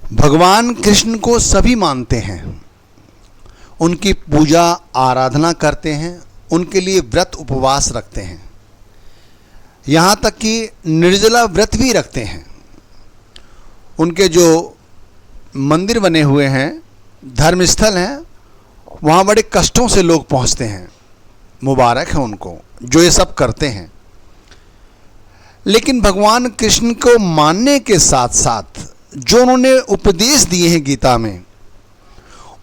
भगवान कृष्ण को सभी मानते हैं, उनकी पूजा आराधना करते हैं, उनके लिए व्रत उपवास रखते हैं, यहाँ तक कि निर्जला व्रत भी रखते हैं। उनके जो मंदिर बने हुए हैं, धर्मस्थल हैं, वहाँ बड़े कष्टों से लोग पहुँचते हैं। मुबारक है उनको जो ये सब करते हैं। लेकिन भगवान कृष्ण को मानने के साथ साथ जो उन्होंने उपदेश दिए हैं गीता में,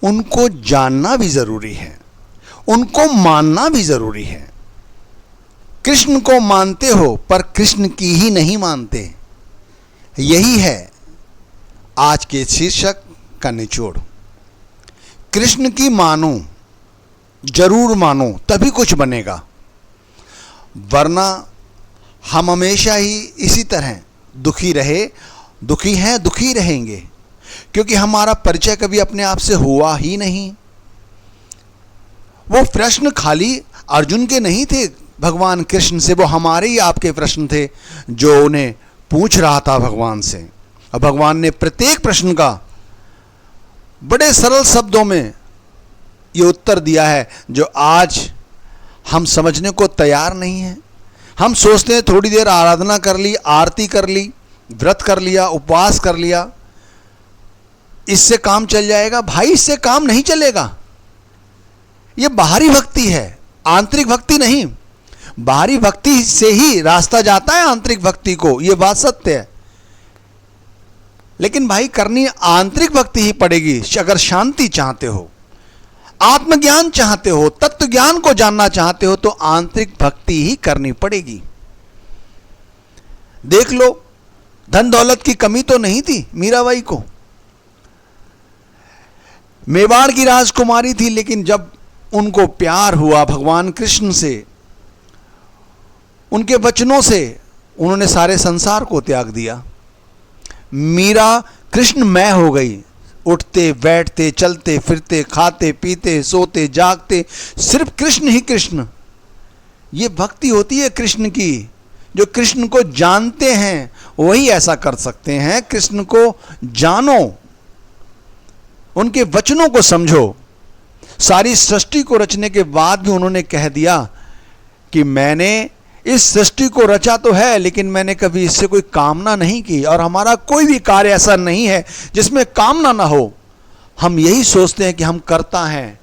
उनको जानना भी ज़रूरी है, उनको मानना भी ज़रूरी है। कृष्ण को मानते हो पर कृष्ण की ही नहीं मानते, यही है आज के शीर्षक का निचोड़। कृष्ण की मानो, जरूर मानो, तभी कुछ बनेगा, वरना हम हमेशा ही इसी तरह दुखी हैं, दुखी रहेंगे, क्योंकि हमारा परिचय कभी अपने आप से हुआ ही नहीं। वो प्रश्न खाली अर्जुन के नहीं थे भगवान कृष्ण से, वो हमारे ही आपके प्रश्न थे जो उन्हें पूछ रहा था भगवान से। और भगवान ने प्रत्येक प्रश्न का बड़े सरल शब्दों में ये उत्तर दिया है जो आज हम समझने को तैयार नहीं हैं। हम सोचते हैं थोड़ी देर आराधना कर ली, आरती कर ली, व्रत कर लिया, उपवास कर लिया, इससे काम चल जाएगा। भाई, इससे काम नहीं चलेगा। ये बाहरी भक्ति है, आंतरिक भक्ति नहीं। बाहरी भक्ति से ही रास्ता जाता है आंतरिक भक्ति को, ये बात सत्य है। लेकिन भाई, करनी आंतरिक भक्ति ही पड़ेगी। अगर शांति चाहते हो, आत्मज्ञान चाहते हो, तत्व ज्ञान को जानना चाहते हो, तो आंतरिक भक्ति ही करनी पड़ेगी। देख लो, धन दौलत की कमी तो नहीं थी मीराबाई को। मेवाड़ की राजकुमारी थी, लेकिन जब उनको प्यार हुआ भगवान कृष्ण से, उनके वचनों से, उन्होंने सारे संसार को त्याग दिया। मीरा कृष्णमय हो गई। उठते बैठते, चलते फिरते, खाते पीते, सोते जागते, सिर्फ कृष्ण ही कृष्ण। ये भक्ति होती है कृष्ण की। जो कृष्ण को जानते हैं वही ऐसा कर सकते हैं। कृष्ण को जानो, उनके वचनों को समझो। सारी सृष्टि को रचने के बाद भी उन्होंने कह दिया कि मैंने इस सृष्टि को रचा तो है, लेकिन मैंने कभी इससे कोई कामना नहीं की, और हमारा कोई भी कार्य ऐसा नहीं है जिसमें कामना ना हो। हम यही सोचते हैं कि हम करता हैं,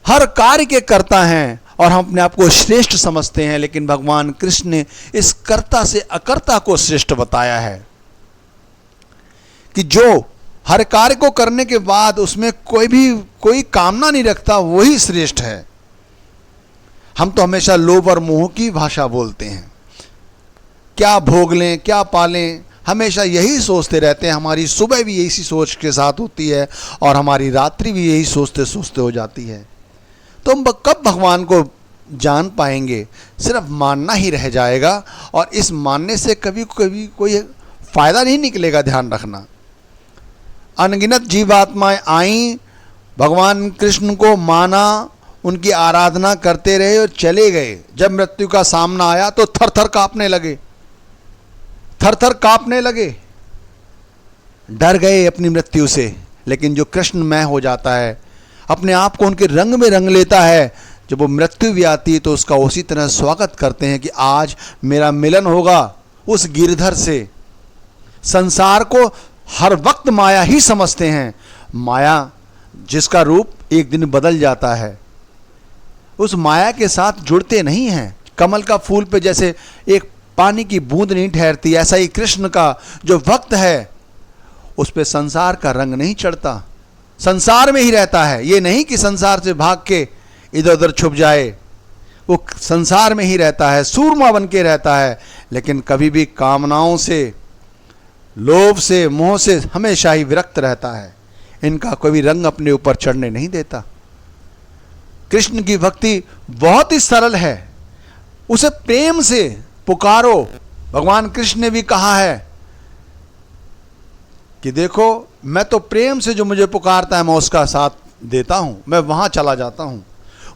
हर कार्य के करता हैं, और हम अपने आप को श्रेष्ठ समझते हैं। लेकिन भगवान कृष्ण ने इस कर्ता से अकर्ता को श्रेष्ठ बताया है कि जो हर कार्य को करने के बाद उसमें कोई कामना नहीं रखता, वही श्रेष्ठ है। हम तो हमेशा लोभ और मोह की भाषा बोलते हैं। क्या भोग लें, क्या पालें, हमेशा यही सोचते रहते हैं। हमारी सुबह भी इसी सोच के साथ होती है और हमारी रात्रि भी यही सोचते सोचते हो जाती है। तो हम कब भगवान को जान पाएंगे? सिर्फ मानना ही रह जाएगा, और इस मानने से कभी कोई फ़ायदा नहीं निकलेगा। ध्यान रखना, अनगिनत जीवात्माएं आईं, भगवान कृष्ण को माना, उनकी आराधना करते रहे और चले गए। जब मृत्यु का सामना आया तो थर थर कांपने लगे, थर थर कांपने लगे, डर गए अपनी मृत्यु से। लेकिन जो कृष्णमय हो जाता है, अपने आप को उनके रंग में रंग लेता है, जब वो मृत्यु भी आती है तो उसका उसी तरह स्वागत करते हैं कि आज मेरा मिलन होगा उस गिरधर से। संसार को हर वक्त माया ही समझते हैं, माया जिसका रूप एक दिन बदल जाता है, उस माया के साथ जुड़ते नहीं हैं। कमल का फूल पे जैसे एक पानी की बूंद नहीं ठहरती, ऐसा ही कृष्ण का जो भक्त है उस पे संसार का रंग नहीं चढ़ता, संसार में ही रहता है। ये नहीं कि संसार से भाग के इधर उधर छुप जाए, वो संसार में ही रहता है, सूरमा बन के रहता है। लेकिन कभी भी कामनाओं से, लोभ से, मोह से हमेशा ही विरक्त रहता है। इनका कोई रंग अपने ऊपर चढ़ने नहीं देता। कृष्ण की भक्ति बहुत ही सरल है, उसे प्रेम से पुकारो। भगवान कृष्ण ने भी कहा है कि देखो, मैं तो प्रेम से जो मुझे पुकारता है मैं उसका साथ देता हूं, मैं वहां चला जाता हूं,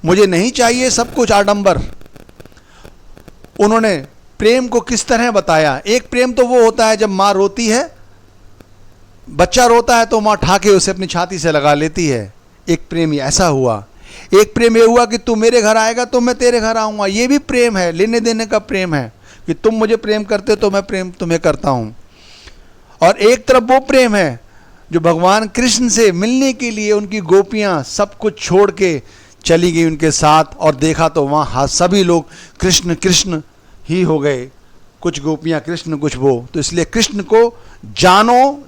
मुझे नहीं चाहिए सब कुछ आडंबर। उन्होंने प्रेम को किस तरह बताया। एक प्रेम तो वो होता है जब माँ रोती है बच्चा रोता है तो माँ ठाके उसे अपनी छाती से लगा लेती है। एक प्रेम ऐसा हुआ। एक प्रेम ये हुआ कि तू मेरे घर आएगा तो मैं तेरे घर आऊँगा। ये भी प्रेम है, लेने देने का प्रेम है कि तुम मुझे प्रेम करते हो तो मैं प्रेम तुम्हें करता हूँ। और एक तरफ वो प्रेम है जो भगवान कृष्ण से मिलने के लिए उनकी गोपियाँ सब कुछ छोड़ के चली गई उनके साथ, और देखा तो वहाँ सभी लोग कृष्ण कृष्ण ही हो गए। कुछ गोपियाँ कृष्ण, कुछ वो। तो इसलिए कृष्ण को जानो,